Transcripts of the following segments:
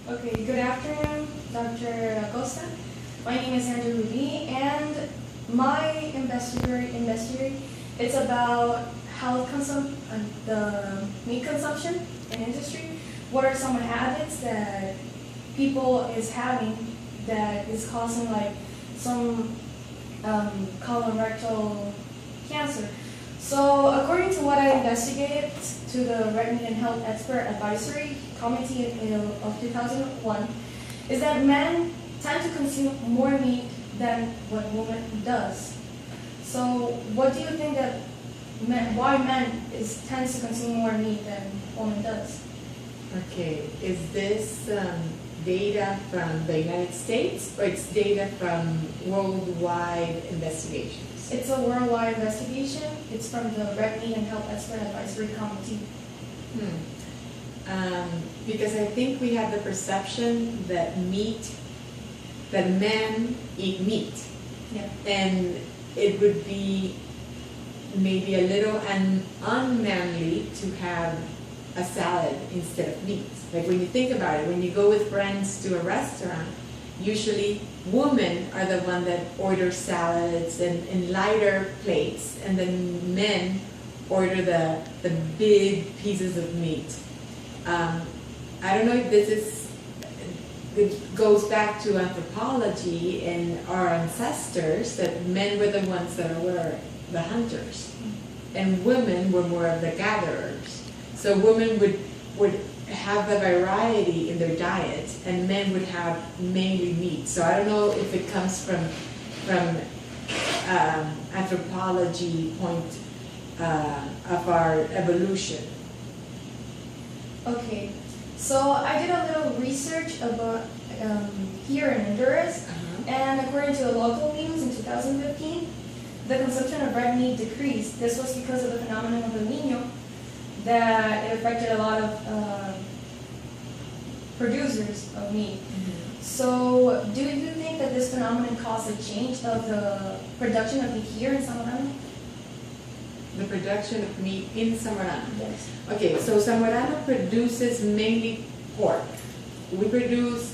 Okay, good afternoon, Dr. Acosta. My name is Angie Rubí, and my investigate it's about the meat consumption in industry. What are some habits that people is having that is causing like some colorectal cancer? So, according to what I investigated to the Red Meat and Health Expert Advisory Committee of 2001, is that men tend to consume more meat than what women does. So, what do you think that why men tends to consume more meat than women does? Okay, is this data from the United States or it's data from worldwide investigations? It's a worldwide investigation. It's from the Red Meat and Health Expert Advisory Committee. Because I think we have the perception that men eat meat. Yeah. And it would be maybe a little unmanly to have a salad instead of meat. Like when you think about it, when you go with friends to a restaurant, usually women are the one that order salads and lighter plates, and then men order the big pieces of meat. I don't know if it goes back to anthropology and our ancestors, that men were the ones that were the hunters, and women were more of the gatherers. So women would have a variety in their diet, and men would have mainly meat. So I don't know if it comes from anthropology point of our evolution. Okay, so I did a little research about here in Honduras, and according to the local news in 2015, the consumption of red meat decreased. This was because of the phenomenon of El Niño, that it affected a lot of producers of meat. So, do you think that this phenomenon caused a change of the production of meat here in Zamorano? The production of meat in Zamorano. Yes. Okay, so Zamorano produces mainly pork. We produce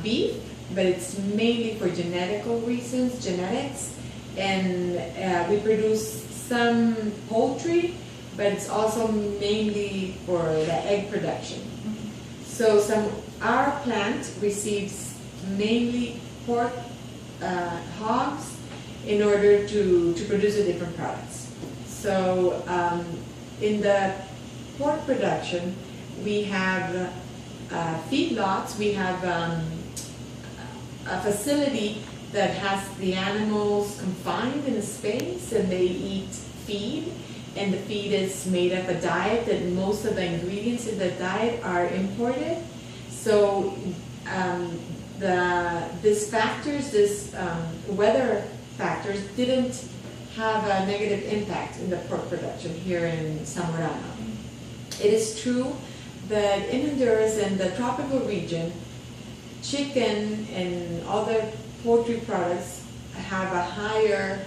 beef, but it's mainly for genetics, and we produce some poultry, but it's also mainly for the egg production. So our plant receives mainly pork, hogs, in order to produce the different products. So in the pork production, we have feedlots. We have a facility that has the animals confined in a space, and they eat feed. And the feed is made of a diet that most of the ingredients in the diet are imported. So these weather factors didn't have a negative impact in the pork production here in Zamorano. It is true that in Honduras and the tropical region, chicken and other poultry products have a higher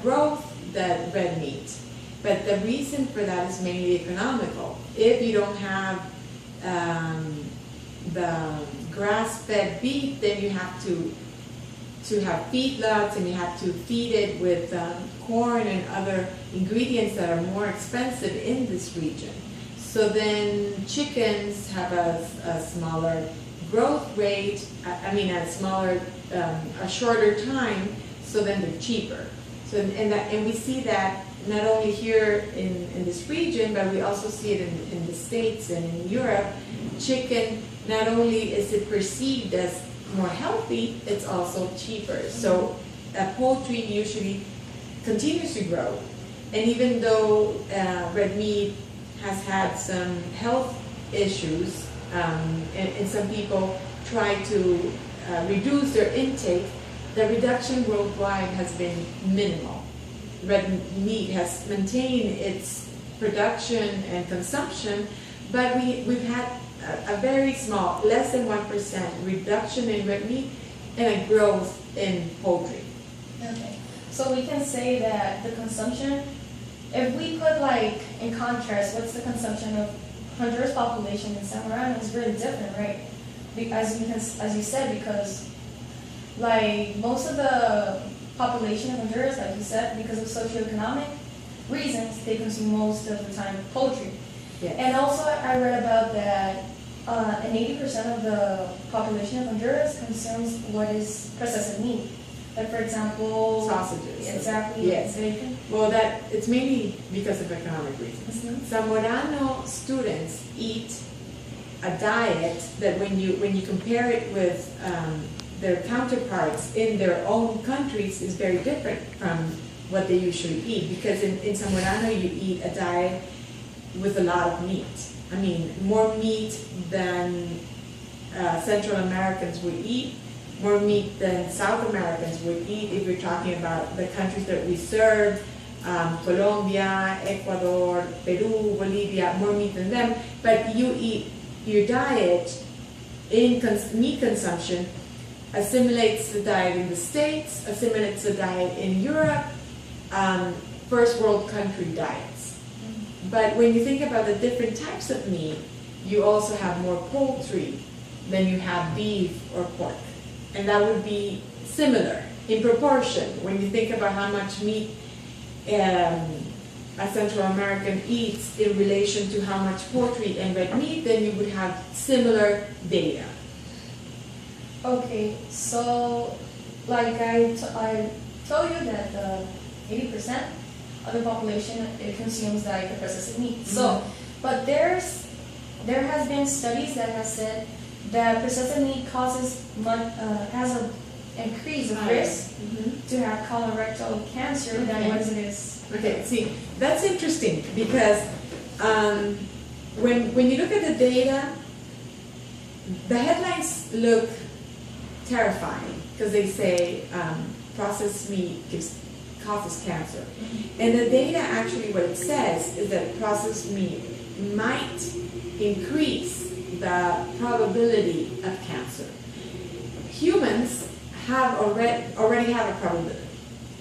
growth than red meat. But the reason for that is mainly economical. If you don't have the grass-fed beef, then you have to have feedlots, and you have to feed it with corn and other ingredients that are more expensive in this region. So then chickens have a smaller growth rate, a shorter time, so then they're cheaper. So and we see that not only here in this region, but we also see it in the States and in Europe. Chicken, not only is it perceived as more healthy, it's also cheaper. So poultry usually continues to grow. And even though red meat has had some health issues, and some people try to reduce their intake, the reduction worldwide has been minimal. Red meat has maintained its production and consumption, but we've had a very small, less than 1% reduction in red meat and a growth in poultry. Okay, so we can say that the consumption, if we put like in contrast, what's the consumption of Honduras population in San Marino is really different, right? As you said, because like most of the population of Honduras, like you said, because of socioeconomic reasons, they consume most of the time poultry. Yes. And also, I read about that an 80% of the population of Honduras consumes what is processed meat. Like, for example, Sausages. Exactly. Yes. Bacon. Well, it's mainly because of economic reasons. Mhm. Zamorano students eat a diet that when you compare it with their counterparts in their own countries is very different from what they usually eat. Because in Zamorano you eat a diet with a lot of meat. I mean, more meat than Central Americans would eat, more meat than South Americans would eat if we're talking about the countries that we serve, Colombia, Ecuador, Peru, Bolivia, more meat than them. But you eat, your diet in meat consumption assimilates the diet in the States, assimilates the diet in Europe, first world country diets. But when you think about the different types of meat, you also have more poultry than you have beef or pork. And that would be similar in proportion. When you think about how much meat a Central American eats in relation to how much poultry and red meat, then you would have similar data. Okay, so like I told you that 80% of the population it consumes like the processed meat. Mm-hmm. So, but there has been studies that have said that processed meat has an increase of risk to have colorectal cancer than what it is. Okay, see, that's interesting because when you look at the data, the headlines look terrifying because they say processed meat causes cancer. And the data actually, what it says is that processed meat might increase the probability of cancer. Humans have already have a probability.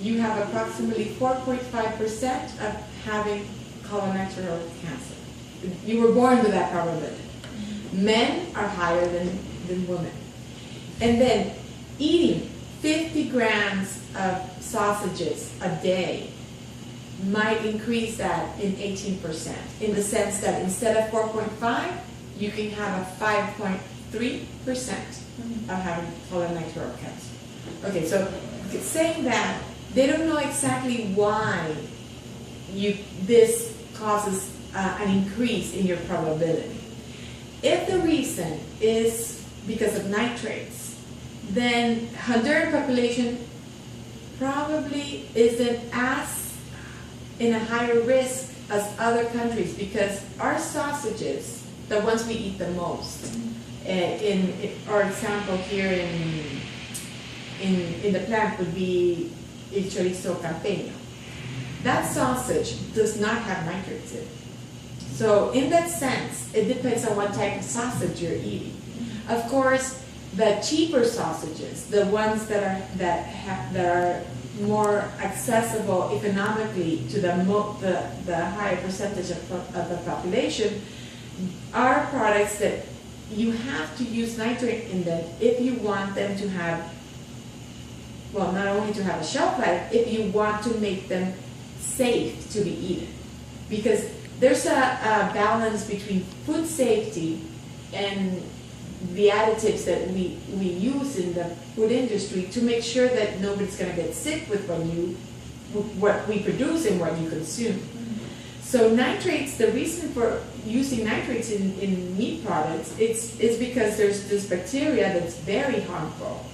You have approximately 4.5% of having colorectal cancer. You were born with that probability. Men are higher than women. And then eating 50 grams of sausages a day might increase that in 18%, in the sense that instead of 4.5, you can have a 5.3% of having colorectal cancer. Okay, so saying that, they don't know exactly why this causes an increase in your probability. If the reason is because of nitrates, then Honduran population probably isn't as in a higher risk as other countries, because our sausages, the ones we eat the most, in our example here in the plant would be el chorizo campeño. That sausage does not have nitrates in it. So in that sense, it depends on what type of sausage you're eating. Of course, the cheaper sausages, the ones that are more accessible economically to the higher percentage of the population, are products that you have to use nitrate in them if you want them to have, well, not only to have a shelf life, if you want to make them safe to be eaten. Because there's a balance between food safety and the additives that we use in the food industry to make sure that nobody's going to get sick with what we produce and what you consume. So nitrates, the reason for using nitrates in meat products, it's because there's this bacteria that's very harmful.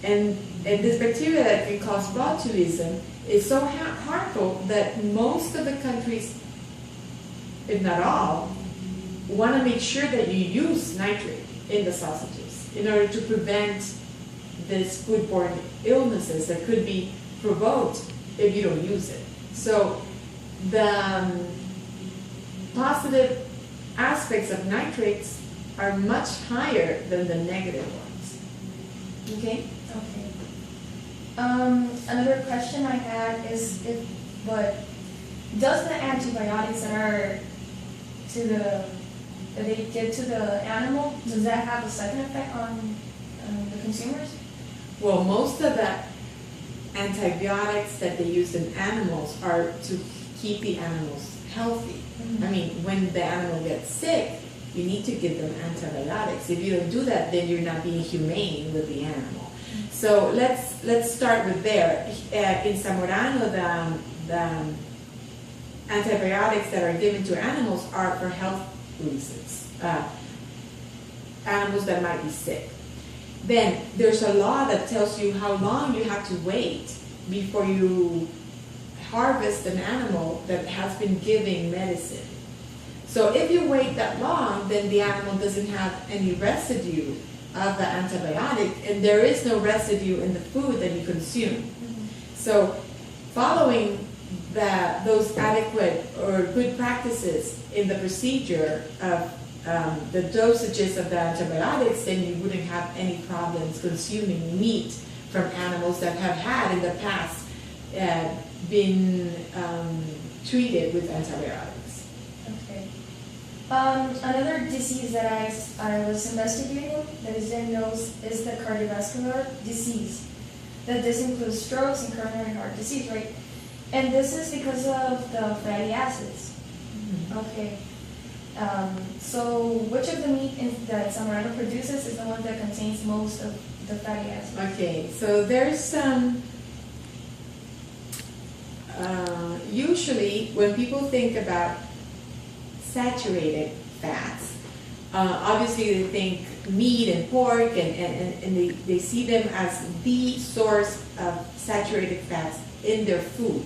And this bacteria that can cause botulism is so harmful that most of the countries, if not all, want to make sure that you use nitrate in the sausages in order to prevent these foodborne illnesses that could be provoked if you don't use it. So the positive aspects of nitrates are much higher than the negative ones. Okay? Okay. Another question I had is does the antibiotics that are to the that they give to the animal, does that have a second effect on the consumers? Well, most of the antibiotics that they use in animals are to keep the animals healthy. Mhm. I mean, when the animal gets sick, you need to give them antibiotics. If you don't do that, then you're not being humane with the animal. So let's start with there. In Zamorano, the antibiotics that are given to animals are for health reasons, animals that might be sick. Then there's a law that tells you how long you have to wait before you harvest an animal that has been giving medicine. So if you wait that long, then the animal doesn't have any residue of the antibiotic, and there is no residue in the food that you consume. So following those adequate or good practices in the procedure of the dosages of the antibiotics, then you wouldn't have any problems consuming meat from animals that have had in the past been treated with antibiotics. Okay. Another disease that I was investigating that is diagnosed is the cardiovascular disease. That this includes strokes and coronary heart disease, right? And this is because of the fatty acids. Mm-hmm. Okay. So which of the meat that Zamorano produces is the one that contains most of the fatty acids? Okay, so there's some, usually when people think about saturated fats, obviously they think meat and pork and they see them as the source of saturated fats in their food.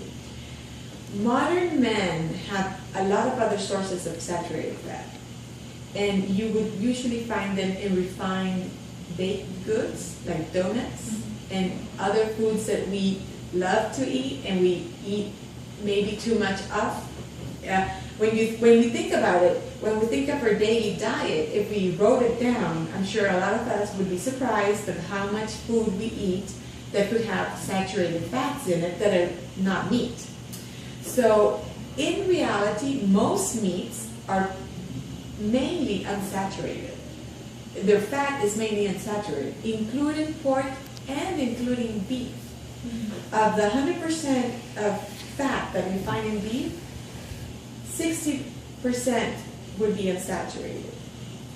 Modern men have a lot of other sources of saturated fat, and you would usually find them in refined baked goods like donuts and other foods that we love to eat and we eat maybe too much of. When we think about it, when we think of our daily diet, if we wrote it down, I'm sure a lot of us would be surprised at how much food we eat that could have saturated fats in it that are not meat. So in reality, most meats are mainly unsaturated. Their fat is mainly unsaturated, including pork and including beef. Mm-hmm. Of the 100% of fat that we find in beef, 60% would be unsaturated,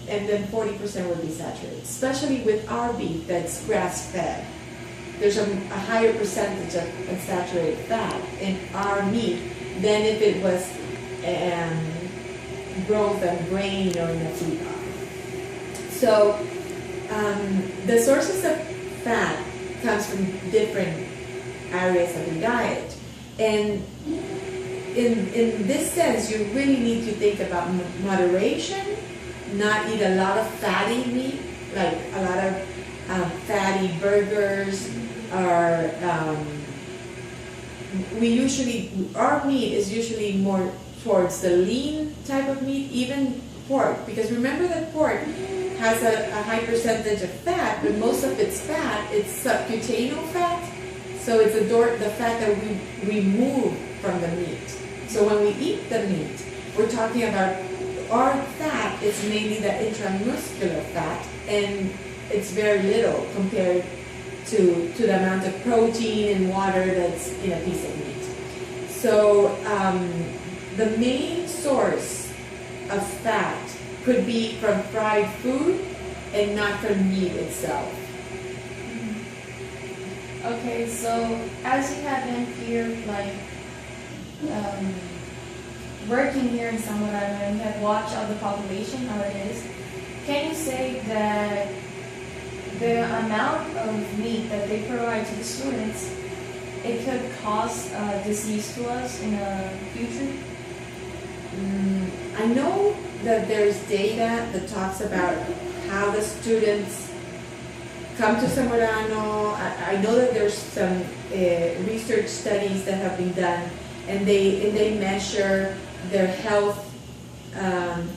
and then 40% would be saturated, especially with our beef that's grass-fed. There's a higher percentage of unsaturated fat in our meat than if it was grown from grain or in a food line. So the sources of fat comes from different areas of the diet, and in this sense, you really need to think about moderation, not eat a lot of fatty meat, like a lot of fatty burgers, or our meat is usually more towards the lean type of meat, even pork, because remember that pork has a high percentage of fat, but most of its fat, it's subcutaneous fat, so it's the fat that we remove from the meat. So when we eat the meat, we're talking about our fat is mainly the intramuscular fat, and it's very little compared to the amount of protein and water that's in a piece of meat. So the main source of fat could be from fried food and not from meat itself. Okay, so as you have been here, working here in Zamorano and have watched all the population, how it is, can you say that the amount of meat that they provide to the students, it could cause disease to us in the future? I know that there's data that talks about how the students come to Zamorano. I know that there's some research studies that have been done, and they measure their health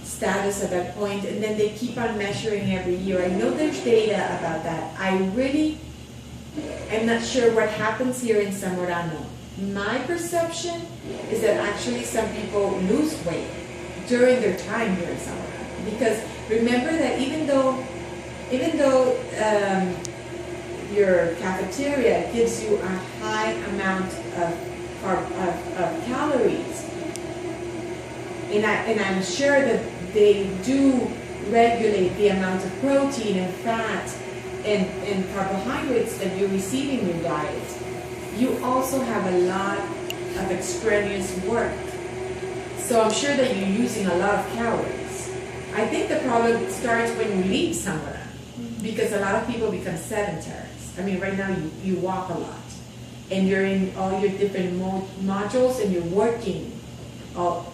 status at that point, and then they keep on measuring every year. I know there's data about that. I really am not sure what happens here in Zamorano. My perception is that actually some people lose weight during their time here in Zamorano. Because remember that even though your cafeteria gives you a high amount of calories, and I'm sure that they do regulate the amount of protein and fat and carbohydrates that you receive in your diet, you also have a lot of extraneous work. So I'm sure that you're using a lot of calories. I think the problem starts when you leave Samara, because a lot of people become sedentaries. I mean, right now you walk a lot, and you're in all your different modules, and you're working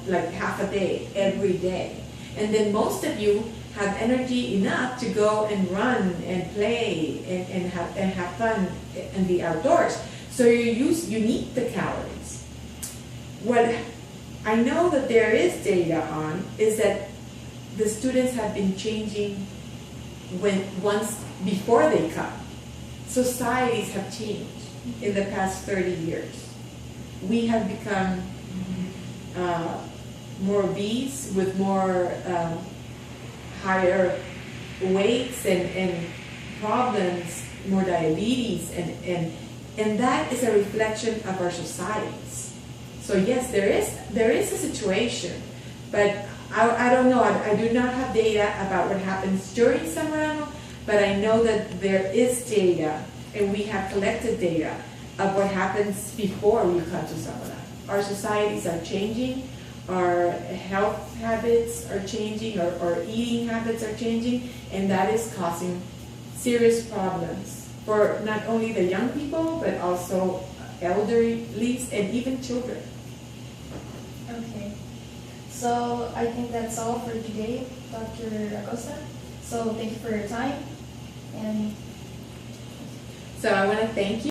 like half a day, every day. And then most of you have energy enough to go and run and play and have fun in the outdoors. So you need the calories. What I know that there is data on is that the students have been changing once before they come. Societies have changed in the past 30 years. We have become more obese with more higher weights and problems, more diabetes, and that is a reflection of our societies. So yes, there is a situation, but I don't know. I do not have data about what happens during Zamorano, but I know that there is data, and we have collected data of what happens before we come to Zamorano. Our societies are changing, our health habits are changing, our eating habits are changing, and that is causing serious problems for not only the young people, but also elderly and even children. Okay. So I think that's all for today, Dr. Acosta. So thank you for your time. And so I want to thank you.